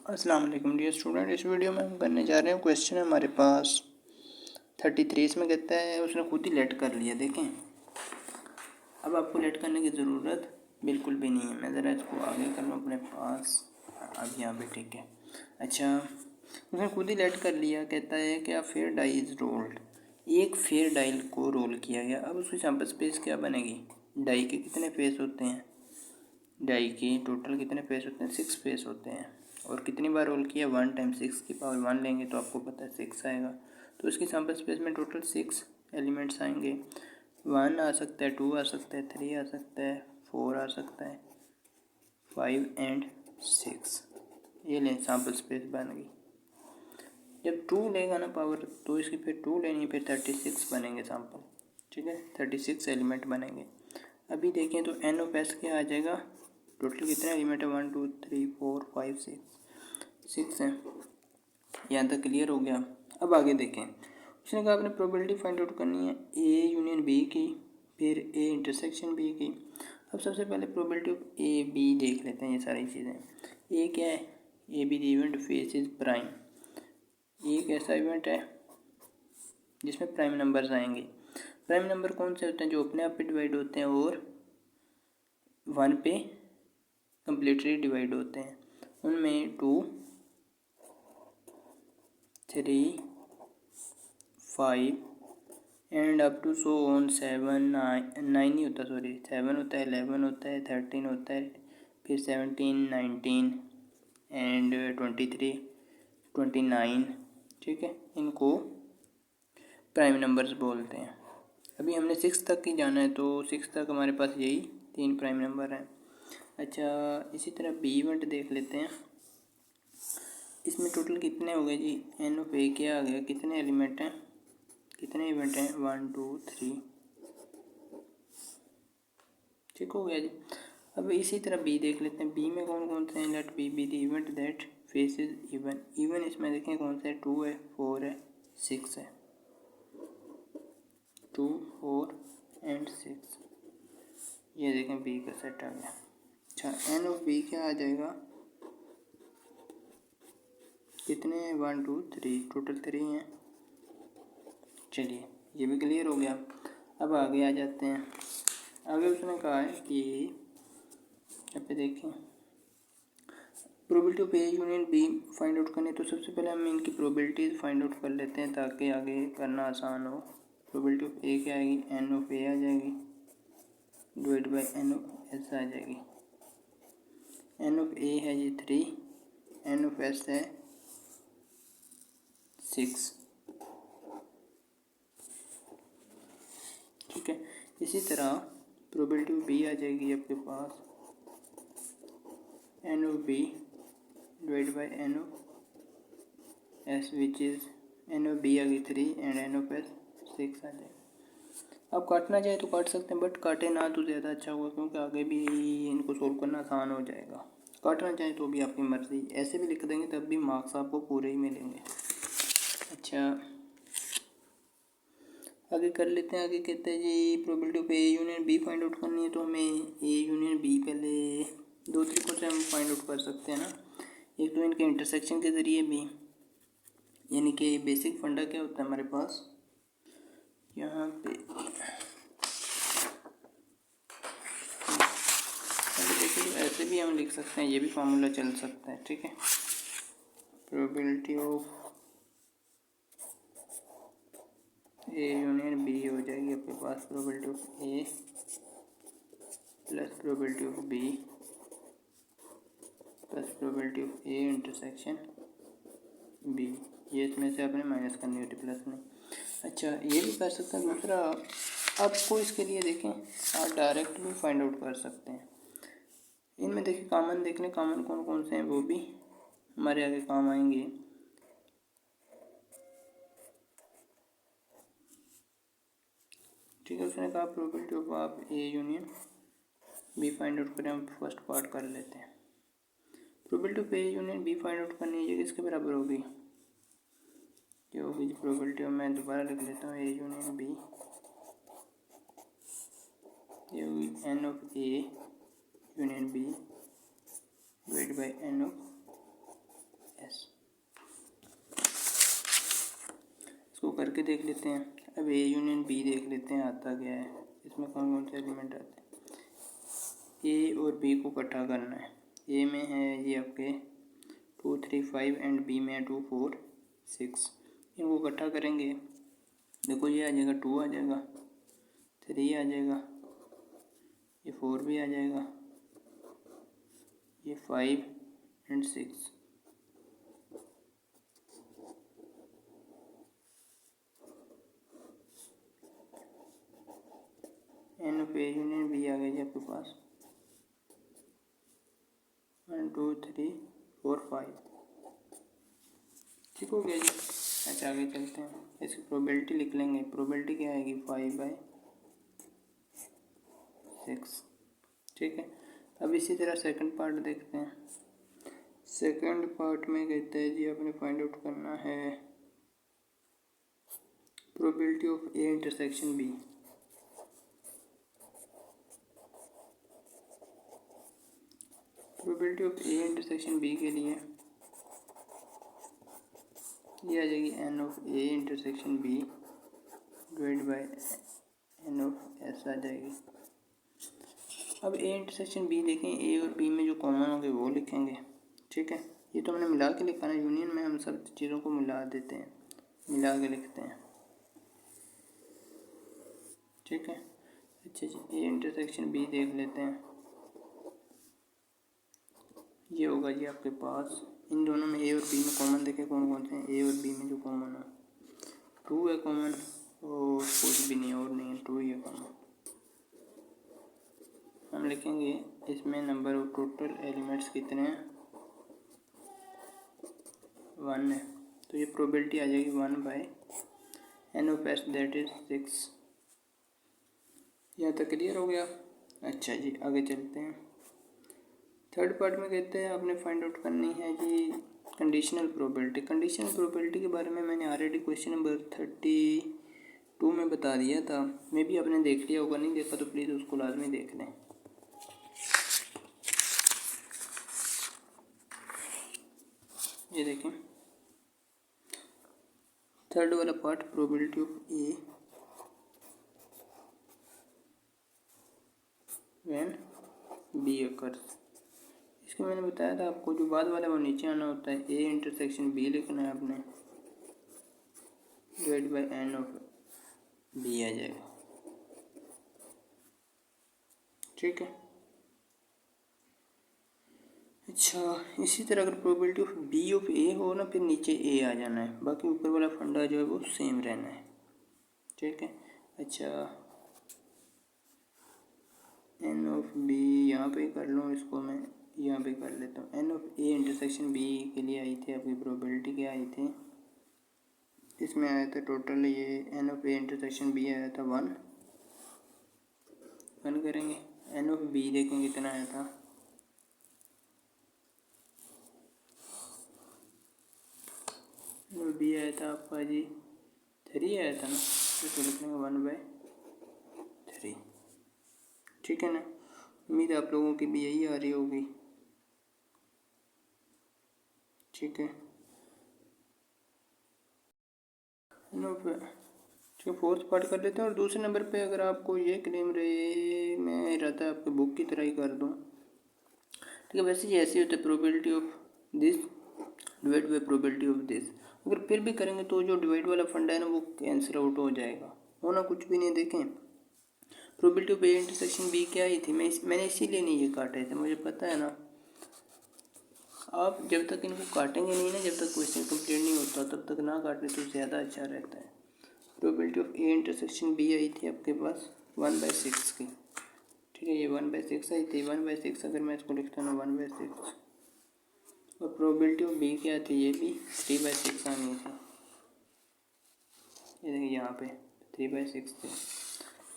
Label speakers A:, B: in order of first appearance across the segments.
A: अस्सलाम वालेकुम dear student. इस वीडियो में हम करने जा रहे हैं क्वेश्चन है हमारे पास 33। इसमें कहता है उसने खुद ही लेट कर लिया। देखें, अब आपको लेट करने की ज़रूरत बिल्कुल भी नहीं है। मैं ज़रा इसको आगे कर लूँ अपने पास। अब यहाँ पे ठीक है। अच्छा, उसने खुद ही लेट कर लिया। कहता है कि a fair die is rolled। एक फेयर डाइल को रोल किया गया। अब उसकी सैम्पल स्पेस क्या बनेगी? डाई के कितने फेस होते हैं? डाई के टोटल कितने फेस होते हैं? 6 फेस होते हैं। और कितनी बार रोल किया? 1 टाइम्स 6 की पावर 1 लेंगे तो आपको पता है 6 आएगा। तो इसकी सैम्पल स्पेस में टोटल 6 एलिमेंट्स आएंगे। 1 आ सकता है, 2 आ सकता है, 3 आ सकता है, 4 आ सकता है, 5 एंड 6। ये लें, सैम्पल स्पेस बन गई। जब 2 लेगा ना पावर तो इसकी फिर 2 लेनी, फिर 36 बनेंगे सैम्पल। ठीक है, 36 एलिमेंट बनेंगे। अभी देखें तो एन ऑफ एस क्या आ जाएगा? टोटल कितने एलिमेंट है? 1 2 3 4 5 6 हैं। यहाँ तक क्लियर हो गया। अब आगे देखें, उसने कहा आपने प्रोबेबिलिटी फाइंड आउट करनी है ए यूनियन बी की, फिर ए इंटरसेक्शन बी की। अब सबसे पहले प्रोबेबिलिटी ऑफ ए बी देख लेते हैं। ये सारी चीज़ें, ए क्या है? A B the event face is prime. ये एक ऐसा इवेंट है जिसमें प्राइम नंबर्स आएंगे। प्राइम नंबर कौन से होते हैं? जो अपने आप पे डिवाइड होते हैं और 1 पे कम्प्लीटली डिवाइड होते हैं। उनमें 2 3 5 and up to so on 7 9 नहीं होता, सॉरी 7 होता है, 11 होता है, 13 होता है, फिर 17 19 एंड 23 29। ठीक है, इनको प्राइम नंबर्स बोलते हैं। अभी हमने 6 तक ही जाना है तो 6 तक हमारे पास यही 3 प्राइम नंबर हैं। अच्छा, इसी तरह बी इवेंट देख लेते हैं। इसमें टोटल कितने हो गए जी? एन ऑफ ए क्या आ गया? कितने एलिमेंट हैं, कितने इवेंट हैं? 1 2 3। ठीक हो गया जी। अब इसी तरह बी देख लेते हैं। बी में कौन कौन से हैं? Let B be the event that faces even. Even इसमें देखें कौन से है? 2 है, 4 है, 6 है। 2 4 एंड 6। ये देखें बी का सेट आ गया। अच्छा, एन ऑफ बी क्या आ जाएगा? कितने हैं? 1 2 3, टोटल 3 हैं। चलिए, ये भी क्लियर हो गया। अब आगे आ जाते हैं। आगे उसने कहा है कि यहाँ पे देखें probability of A union B find out करनी। तो सबसे पहले हम इनकी प्रोबेबिलिटीज फाइंड आउट कर लेते हैं ताकि आगे करना आसान हो। प्रोबेबिलिटी ऑफ ए क्या आएगी? एन ऑफ ए आ जाएगी divide by N of S आ जाएगी। एन ऑफ ए है जी 3, एन ऑफ एस है 6। ठीक है, इसी तरह प्रोबेबिलिटी ऑफ बी आ जाएगी आपके पास n of B divide by N of S which is n of B आ गई 3 एंड एन ऑफ एस 6 आ जाएगी। अब काटना चाहे तो काट सकते हैं, बट काटे ना तो ज़्यादा अच्छा होगा क्योंकि आगे भी इनको सोल्व करना आसान हो जाएगा। काटना चाहे तो भी आपकी मर्ज़ी, ऐसे भी लिख देंगे तब भी मार्क्स आपको पूरे ही मिलेंगे। अच्छा, आगे कर लेते हैं। आगे कहते हैं जी probability of A union B find out करनी है। तो हमें ए यूनियन बी पहले 2 तरीक़ों से हम फाइंड आउट कर सकते हैं ना। एक तो इनके इंटरसेक्शन के ज़रिए भी, यानी कि बेसिक फंडा क्या होता है हमारे पास यहाँ पे, देखिए तो ऐसे भी हम लिख सकते हैं, ये भी फार्मूला चल सकता है। ठीक है, probability of A union B हो जाएगी आपके पास probability of A plus probability of B plus probability of A intersection B. ये इसमें से आपने माइनस करनी होती, प्लस नहीं। अच्छा, ये भी कर सकते हैं। दूसरा आपको इसके लिए देखें आप डायरेक्ट भी फाइंड आउट कर सकते हैं। इनमें देखिए कॉमन देख लें, कॉमन कौन कौन से हैं वो भी हमारे आगे काम आएंगे। ठीक है, उसने कहा प्रोबेबिलिटी ऑफ आप A union B find out करें। हम फर्स्ट पार्ट कर लेते हैं। Probability of A union B find out करनी है, ये किसके बराबर होगी? ये होगी प्रोबेबिलिटी ऑफ, मैं दोबारा लिख लेता हूँ, ए यूनियन बी, ये होगी N of A union B divide by N of करके देख लेते हैं। अब ए यूनियन बी देख लेते हैं आता क्या है, इसमें कौन कौन से एलिमेंट आते हैं। ए और बी को इकट्ठा करना है। ए में है ये आपके 2 3 5 एंड बी में है 2 4 6। इनको इकट्ठा करेंगे, देखो ये आ जाएगा 2 आ जाएगा, 3 आ जाएगा, ये 4 भी आ जाएगा, ये 5 and 6। N of A union B आ गई जी आपके पास 1 2 3 4 5। ठीक हो गया जी। अच्छा आगे चलते हैं, इसकी प्रोबेबिलिटी लिख लेंगे। प्रोबेबिलिटी क्या आएगी 5/6। ठीक है। अब इसी तरह सेकंड पार्ट देखते हैं। सेकंड पार्ट में कहते हैं जी आपने फाइंड आउट करना है probability of A intersection B. Probability of A intersection B के लिए ये आ जाएगी N of A intersection B divide by n of S आ जाएगी। अब ए इंटरसेक्शन बी देखें, ए और बी में जो कॉमन होंगे वो लिखेंगे। ठीक है, ये तो हमने मिला के लिखा ना, यूनियन में हम सब चीज़ों को मिला देते हैं, मिला के लिखते हैं। ठीक है, अच्छा जी ए इंटरसेक्शन बी देख लेते हैं। ये होगा जी आपके पास, इन दोनों में ए और बी में कॉमन देखें कौन कौन से हैं। ए और बी में जो कॉमन है 2 है कॉमन, और कुछ भी नहीं और नहीं है, 2 ही है कॉमन। हम लिखेंगे इसमें नंबर ऑफ टोटल एलिमेंट्स कितने हैं, 1 है, तो ये प्रोबेबिलिटी आ जाएगी 1/n of s that is 6। यहाँ तक क्लियर हो गया। अच्छा जी आगे चलते हैं। थर्ड पार्ट में कहते हैं आपने फाइंड आउट करनी है जी कंडीशनल प्रोबेबिलिटी। कंडीशनल प्रोबेबिलिटी के बारे में मैंने ऑलरेडी क्वेश्चन नंबर 32 में बता दिया था, मे भी आपने देख लिया होगा, नहीं देखा तो प्लीज़ उसको लाजमी देख लें। ये देखें थर्ड वाला part, probability of A when B occurs. इसके मैंने बताया था आपको, जो बाद वाला वो नीचे आना होता है। ए इंटरसेक्शन बी लिखना है आपने, divide by n of B आ जाएगा। ठीक है, अच्छा इसी तरह अगर probability of B of A हो ना, फिर नीचे ए आ जाना है, बाकी ऊपर वाला फंडा जो है वो सेम रहना है। ठीक है, अच्छा एन ऑफ बी यहाँ पे कर लूँ, इसको मैं यहाँ पे कर लेता हूँ। N of A intersection B के लिए आई थी आपकी प्रोबेबिलिटी क्या आई थी, इसमें आया था टोटल, ये N of A intersection B आया था 1 करेंगे। एन ऑफ बी देखेंगे कितना आया था, बी आया था आपका जी 3 आया था ना, तो लिख लेंगे 1/3। ठीक है ना, उम्मीद है आप लोगों की भी यही आ रही होगी। ठीक है, ठीक है फोर्थ पार्ट कर लेते हैं। और दूसरे नंबर पे अगर आपको ये क्लेम रहे मैं रहता है आपके बुक की तरह ही कर दूँ, ठीक है। वैसे ये ऐसे होता है probability of this divide by probability of this. अगर फिर भी करेंगे तो जो डिवाइड वाला फंडा है ना वो कैंसिल आउट हो जाएगा, होना कुछ भी नहीं। देखें probability of A intersection B क्या ही थी, मैंने इसीलिए नहीं ये काटे थे, मुझे पता है ना। आप जब तक इनको काटेंगे नहीं ना, जब तक क्वेश्चन कंप्लीट नहीं होता तब तक ना काटें तो ज़्यादा अच्छा रहता है। Probability of A intersection B आई थी आपके पास 1/6 की। ठीक है, ये 1/6 आई थी। 1/6 अगर मैं इसको लिखता हूँ 1/6, और प्रोबेबिलिटी ऑफ बी क्या थी, ये भी 3/6 आनी थी। ये देखिए यहाँ पे 3/6 थी,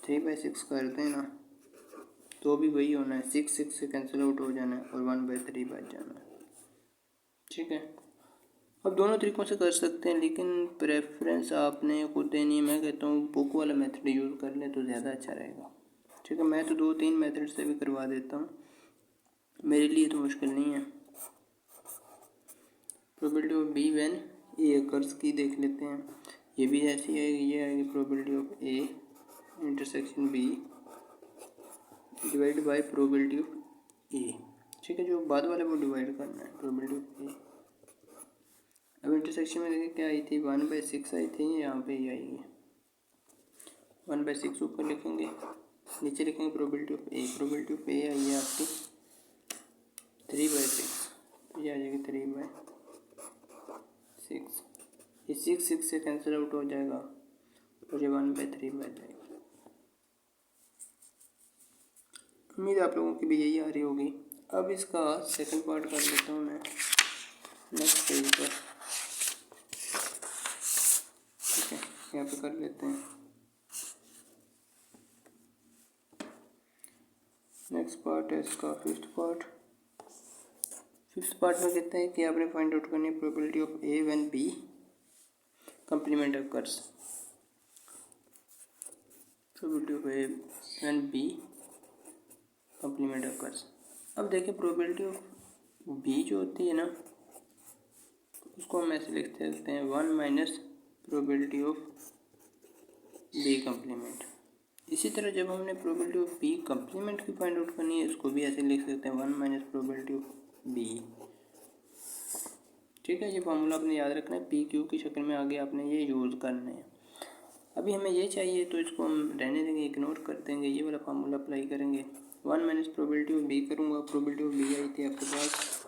A: 3/6 कर देना तो भी वही होना है, 6 से कैंसिल आउट हो जाना है और 1/3 बच जाना है। ठीक है, अब दोनों तरीक़ों से कर सकते हैं, लेकिन प्रेफरेंस आपने खुद देनी है। मैं कहता हूँ बुक वाला मेथड यूज़ कर लें तो ज़्यादा अच्छा रहेगा। ठीक है, मैं तो 2-3 मेथड से भी करवा देता हूँ, मेरे लिए तो मुश्किल नहीं है। Probability of B when A occurs की देख लेते हैं। ये भी ऐसी आएगी, ये आएगी probability of A intersection B divide by probability of A. ठीक है, जो बाद वाले वो डिवाइड करना है प्रोबेबिलिटी ऑफ ए। अब इंटरसेक्शन में देखिए क्या आई थी, 1/6 आई थी, यहाँ पे ही आएगी 1/6 ऊपर लिखेंगे, नीचे लिखेंगे probability of A. Probability of A आई है आपकी 3/6, तो ये आ जाएगी 3/6। ये 6 से कैंसिल आउट हो जाएगा और ये 1/3 बच जाएगा। उम्मीद आप लोगों की भी यही आ रही होगी। अब इसका सेकंड पार्ट कर लेता हूँ मैं नेक्स्ट पेज पर। ठीक है, यहाँ पे कर लेते हैं। नेक्स्ट पार्ट है इसका फिफ्थ पार्ट। फिफ्थ पार्ट में कहते हैं कि आपने फाइंड आउट करनी है probability of A when B complement occurs. Probability of A when B complement occurs. अब देखिए प्रोबेबिलिटी ऑफ बी जो होती है ना, उसको हम ऐसे लिख सकते हैं 1 minus probability of B complement. इसी तरह जब हमने प्रोबेबिलिटी ऑफ बी कंप्लीमेंट की फाइंड आउट करनी है, इसको भी ऐसे लिख सकते हैं 1 माइनस प्रोबेबिलिटी ऑफ बी। ठीक है, ये फार्मूला आपने याद रखना है, पी क्यू की शक्ल में आगे आपने ये यूज़ करना है। अभी हमें ये चाहिए तो इसको हम रहने देंगे, इग्नोर कर देंगे, ये वाला फार्मूला अप्लाई करेंगे। 1 माइनस प्रोबेबिलिटी ऑफ बी करूँगा, प्रोबेबिलिटी ऑफ बी आई थी आपके पास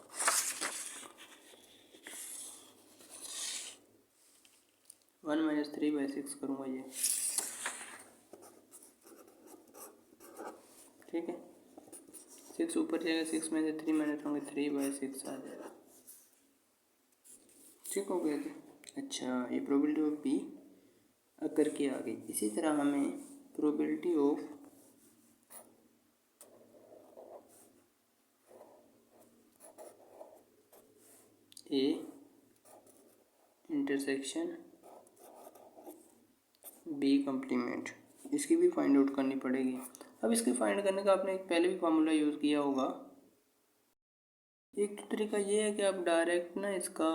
A: 1 माइनस 3/6 करूँगा ये। ठीक है, 6 ऊपर जाएगा, 6 में से 3 माइनस होंगे, 3/6 आ जाएगा। ठीक हो गया जी। अच्छा, ये प्रोबेबिलिटी ऑफ बी अकर के आ गई। इसी तरह हमें probability of A intersection B complement, इसकी भी फाइंड आउट करनी पड़ेगी। अब इसकी फाइंड करने का आपने पहले भी फार्मूला यूज़ किया होगा। एक तो तरीका ये है कि आप डायरेक्ट ना इसका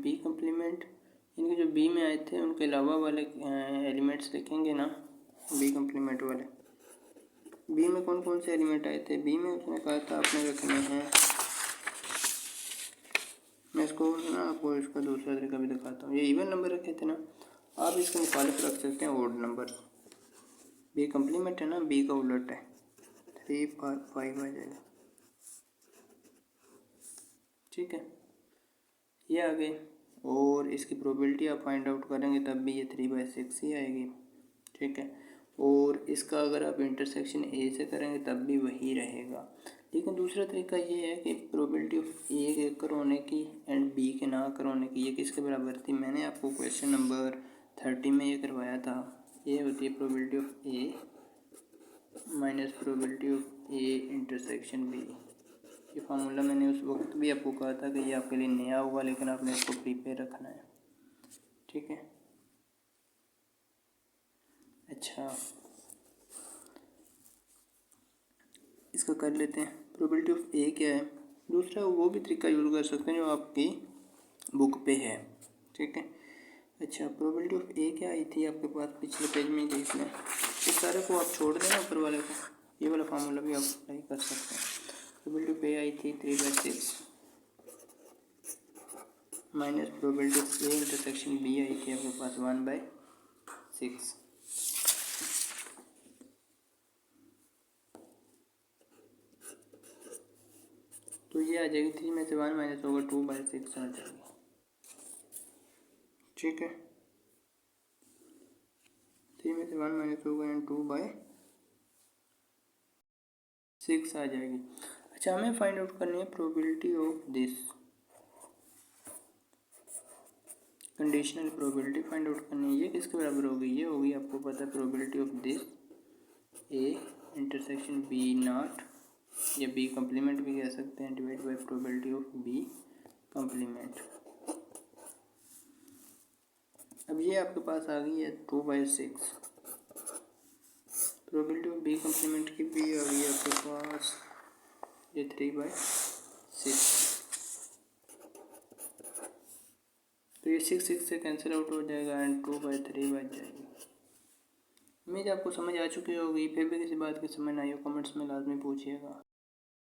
A: बी कंप्लीमेंट, इनके जो बी में आए थे उनके अलावा वाले एलिमेंट्स लिखेंगे ना, बी कंप्लीमेंट वाले। बी में कौन कौन से एलिमेंट आए थे, बी में उसने कहा था आपने रखने हैं, मैं इसको ना आपको इसका दूसरा तरीका भी दिखाता हूँ। ये इवन नंबर रखे थे ना, आप इसके मुखालिफ रख सकते हैं ओड नंबर। बी कंप्लीमेंट है ना, बी का उलट है, 3 5 आ जाएगा। ठीक है, ये आ गए। और इसकी प्रोबेबिलिटी आप फाइंड आउट करेंगे तब भी ये 3/6 ही आएगी। ठीक है, और इसका अगर आप इंटरसेक्शन ए से करेंगे तब भी वही रहेगा। लेकिन दूसरा तरीका ये है कि प्रोबेबिलिटी ऑफ ए के कर होने की एंड बी के ना कर होने की, ये किसके बराबर थी, मैंने आपको क्वेश्चन नंबर 30 में ये करवाया था। ये होती है probability of A minus probability of A intersection B. ये फार्मूला मैंने उस वक्त भी आपको कहा था कि ये आपके लिए नया होगा, लेकिन आपने इसको प्रिपेयर रखना है। ठीक है, अच्छा इसका कर लेते हैं। प्रोबेबिलिटी ऑफ ए क्या है, दूसरा वो भी तरीका यूज़ कर सकते हैं जो आपकी बुक पे है। ठीक है, अच्छा प्रोबेबिलिटी ऑफ ए क्या आई थी आपके पास, पिछले पेज में देख लें। इस सारे को आप छोड़ देना ऊपर वाले को, ये वाला फार्मूला भी आप अप्लाई कर सकते हैं। प्रोबेबिलिटी ऑफ ए आई थी 3/6 minus probability of A intersection B आई थी आपके पास 1/6। तो ये आ जाएगी 3 में से 1 माइनस होगा 2/6 आ जाएगी। ठीक है, 3 में से 1 माइनस होगा एंड 2/6 आ जाएगी। अच्छा, हमें फाइंड आउट करनी है probability of this, conditional probability find out करनी है। ये किसके बराबर होगी, ये होगी आपको पता है probability of this A intersection B not, या बी कंप्लीमेंट भी कह सकते हैं, divide by probability of B complement. अब ये आपके पास आ गई है 2/6। प्रोबेबिलिटी ऑफ बी कंप्लीमेंट की भी आ गई है आपके पास ये 3/6। तो ये 6 से कैंसिल आउट हो जाएगा एंड 2/3 बच जाएगी। उम्मीद आपको समझ आ चुकी होगी। फिर भी किसी बात की समझ ना आई हो कमेंट्स में लाजमी पूछिएगा।